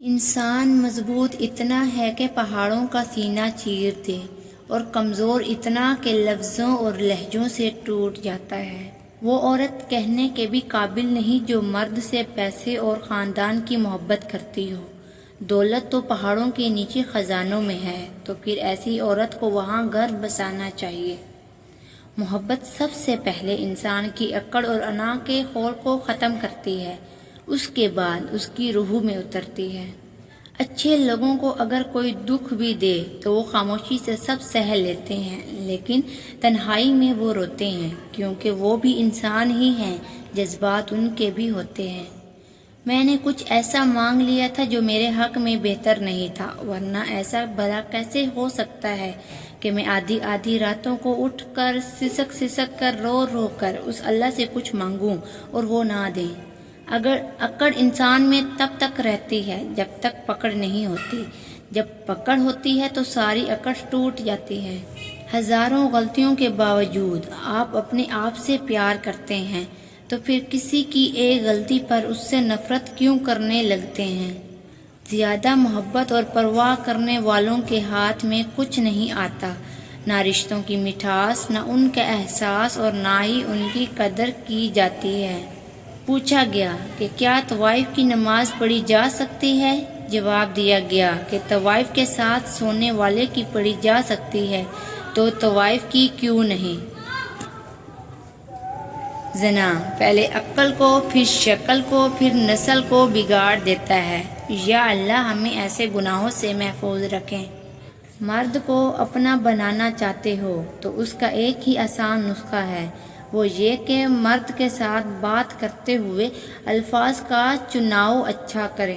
انسان مضبوط اتنا ہے کہ پہاڑوں کا سینہ چیر دے، اور کمزور اتنا کہ لفظوں اور لہجوں سے ٹوٹ جاتا ہے۔ وہ عورت کہنے کے بھی قابل نہیں جو مرد سے پیسے اور خاندان کی محبت کرتی ہو۔ دولت تو پہاڑوں کے نیچے خزانوں میں ہے، تو پھر ایسی عورت کو وہاں گھر بسانا چاہیے۔ محبت سب سے پہلے انسان کی اکڑ اور انا کے خور کو ختم کرتی ہے، اس کے بعد اس کی روح میں اترتی ہے۔ اچھے لوگوں کو اگر کوئی دکھ بھی دے تو وہ خاموشی سے سب سہ لیتے ہیں، لیکن تنہائی میں وہ روتے ہیں، کیونکہ وہ بھی انسان ہی ہیں، جذبات ان کے بھی ہوتے ہیں۔ میں نے کچھ ایسا مانگ لیا تھا جو میرے حق میں بہتر نہیں تھا، ورنہ ایسا بھلا کیسے ہو سکتا ہے کہ میں آدھی آدھی راتوں کو اٹھ کر سسک کر رو رو کر اس اللہ سے کچھ مانگوں اور وہ نہ دیں۔ اگر اکڑ انسان میں تب تک رہتی ہے جب تک پکڑ نہیں ہوتی، جب پکڑ ہوتی ہے تو ساری اکڑ ٹوٹ جاتی ہے۔ ہزاروں غلطیوں کے باوجود آپ اپنے آپ سے پیار کرتے ہیں، تو پھر کسی کی ایک غلطی پر اس سے نفرت کیوں کرنے لگتے ہیں؟ زیادہ محبت اور پرواہ کرنے والوں کے ہاتھ میں کچھ نہیں آتا، نہ رشتوں کی مٹھاس، نہ ان کا احساس، اور نہ ہی ان کی قدر کی جاتی ہے۔ پوچھا گیا کہ کیا طوائف کی نماز پڑھی جا سکتی ہے؟ جواب دیا گیا کہ طوائف کے ساتھ سونے والے کی پڑھی جا سکتی ہے، تو طوائف کی کیوں نہیں؟ زنا پہلے عقل کو، پھر شکل کو، پھر نسل کو بگاڑ دیتا ہے۔ یا اللہ ہمیں ایسے گناہوں سے محفوظ رکھیں۔ مرد کو اپنا بنانا چاہتے ہو تو اس کا ایک ہی آسان نسخہ ہے، وہ یہ کہ مرد کے ساتھ بات کرتے ہوئے الفاظ کا چناؤ اچھا کریں۔